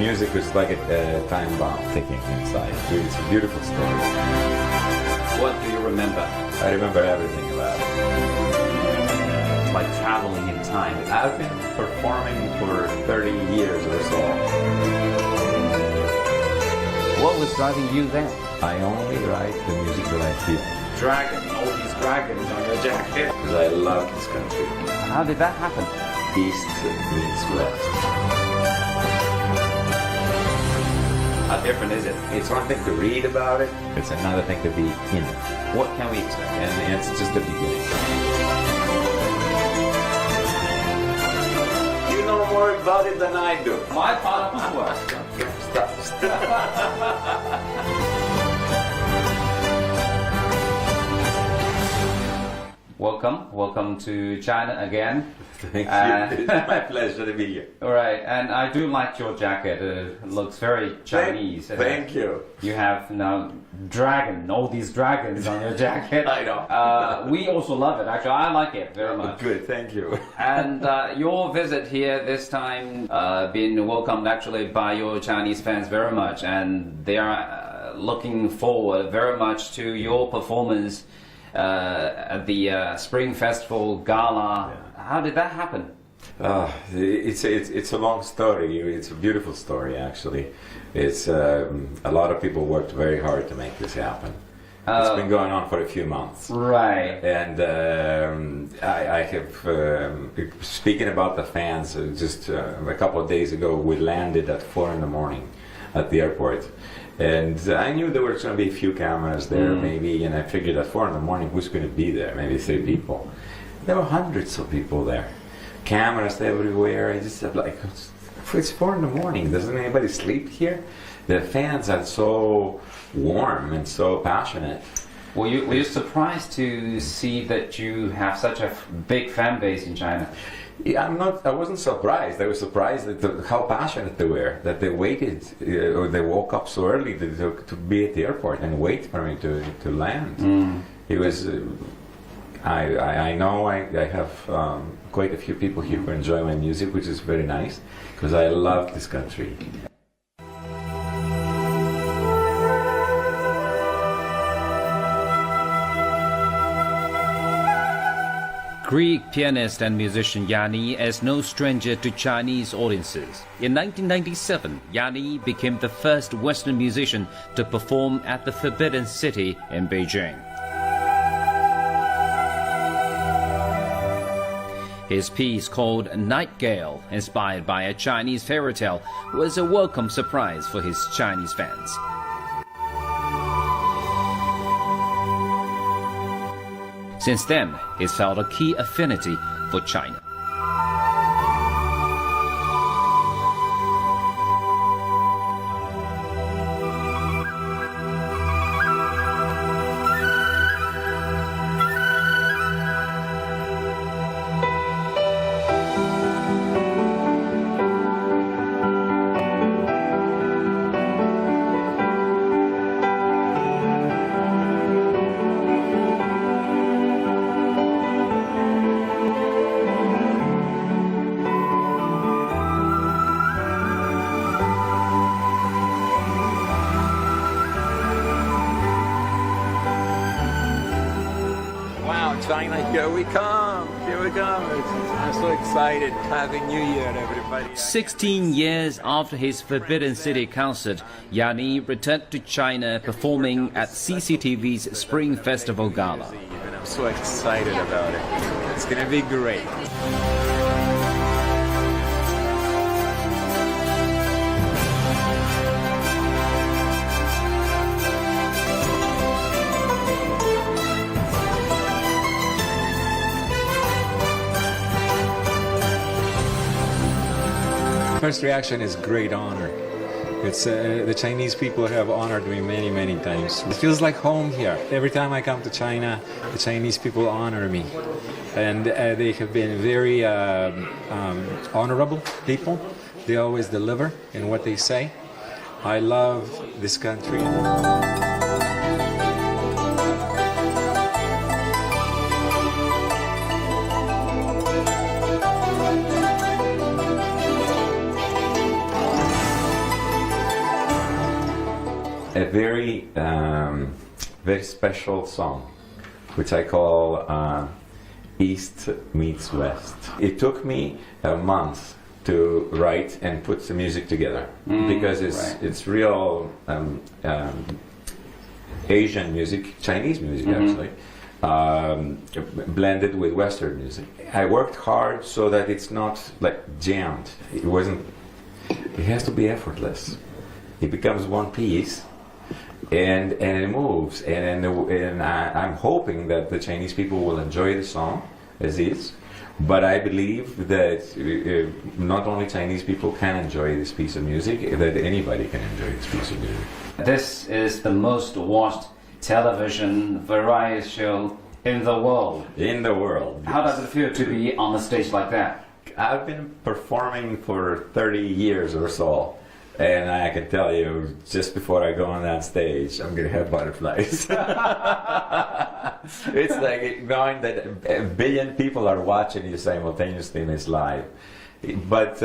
music was like a time bomb ticking inside. It's a beautiful story. What do you remember? I remember everything about it. Like traveling in time. I've been performing for 30 years or so. What was driving you then? I only write the music that I feel. Dragon, all these dragons on your jacket. Because I love this country. How did that happen? East meets west. How different is it? It's one thing to read about it, it's another thing to be in it. What can we expect? And it's just the beginning. You know more about it than I do. My part of my work. Stop. Welcome to China again. Thank you. It's my pleasure to be here. All right, and I do like your jacket. It looks very Chinese. Thank you. You have now all these dragons on your jacket. I know. We also love it. Actually, I like it very much. Good, thank you. And your visit here this time been welcomed actually by your Chinese fans very much, and they are looking forward very much to your performance at the Spring Festival Gala. Yeah. How did that happen? It's a long story. It's a beautiful story, actually. It's a lot of people worked very hard to make this happen. It's been going on for a few months. Right. And I have, speaking about the fans, just a couple of days ago, we landed at 4 in the morning at the airport. And I knew there were going to be a few cameras there, maybe, and I figured at 4 in the morning, who's going to be there? Maybe 3 people. There were hundreds of people there. Cameras everywhere. I just said, like, it's 4 in the morning. Doesn't anybody sleep here? The fans are so warm and so passionate. Were you surprised to see that you have such a big fan base in China? Yeah, I wasn't surprised. I was surprised at how passionate they were, that they waited, or they woke up so early to be at the airport and wait for me to land. It was, I know I have quite a few people here who enjoy my music, which is very nice, because I love this country. Greek pianist and musician Yanni is no stranger to Chinese audiences. In 1997, Yanni became the first Western musician to perform at the Forbidden City in Beijing. His piece called Nightingale, inspired by a Chinese fairy tale, was a welcome surprise for his Chinese fans. Since then, he's felt a key affinity for China. Finally, here we come. I'm so excited. Happy New Year, everybody. 16 years after his Forbidden City concert, Yanni returned to China performing at CCTV's Spring Festival Gala. And I'm so excited about it. It's going to be great. First reaction is great honor. It's the Chinese people have honored me many, many times. It feels like home here. Every time I come to China, the Chinese people honor me, and they have been very honorable people. They always deliver in what they say. I love this country. a very, very special song, which I call East Meets West. It took me a month to write and put the music together because it's real Asian music, Chinese music actually, blended with Western music. I worked hard so that it's not like jammed. It wasn't. It has to be effortless. It becomes one piece, and it moves. And I'm hoping that the Chinese people will enjoy the song as is. But I believe that not only Chinese people can enjoy this piece of music, that anybody can enjoy this piece of music. This is the most watched television variety show in the world. In the world. How does it feel to be on the stage like that? I've been performing for 30 years or so. And I can tell you, just before I go on that stage, I'm going to have butterflies. It's like knowing that a billion people are watching you simultaneously and it's live. But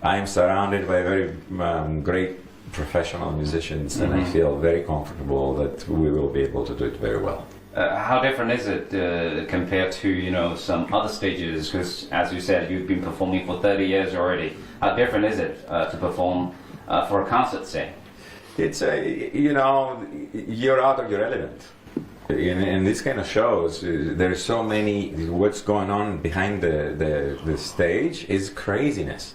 I'm surrounded by very great professional musicians, and I feel very comfortable that we will be able to do it very well. How different is it compared to some other stages? Because as you said, you've been performing for 30 years already. How different is it to perform for a concert, say? It's you're out of your element. In these kind of shows, there's so many. What's going on behind the stage is craziness.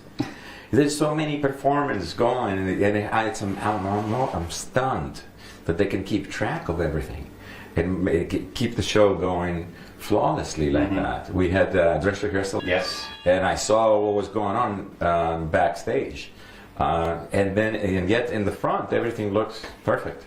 There's so many performances going, and I'm stunned that they can keep track of everything and keep the show going flawlessly like that. We had dress rehearsal, yes, and I saw what was going on backstage, and yet in the front everything looks perfect.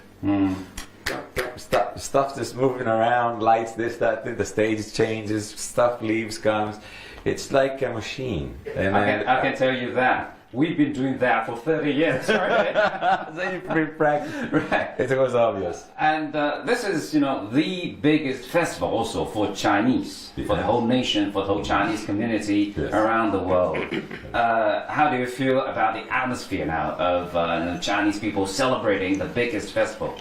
Stuff just moving around, lights, this, that, the stage changes, stuff leaves, comes. It's like a machine. And I can tell you that. We've been doing that for 30 years, right? So you've been practicing. Right. It was obvious. And this is, the biggest festival also for Chinese, for the whole nation, for the whole Chinese community around the world. How do you feel about the atmosphere now of Chinese people celebrating the biggest festival?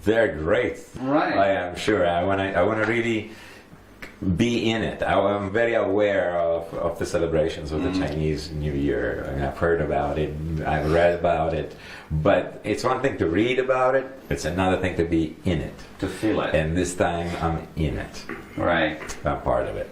They're great. Right. I am sure. I want to really be in it. I'm very aware of the celebrations of the Chinese New Year. I mean, I've heard about it, I've read about it, but it's one thing to read about it, it's another thing to be in it. To feel it. And this time I'm in it. Right. I'm part of it.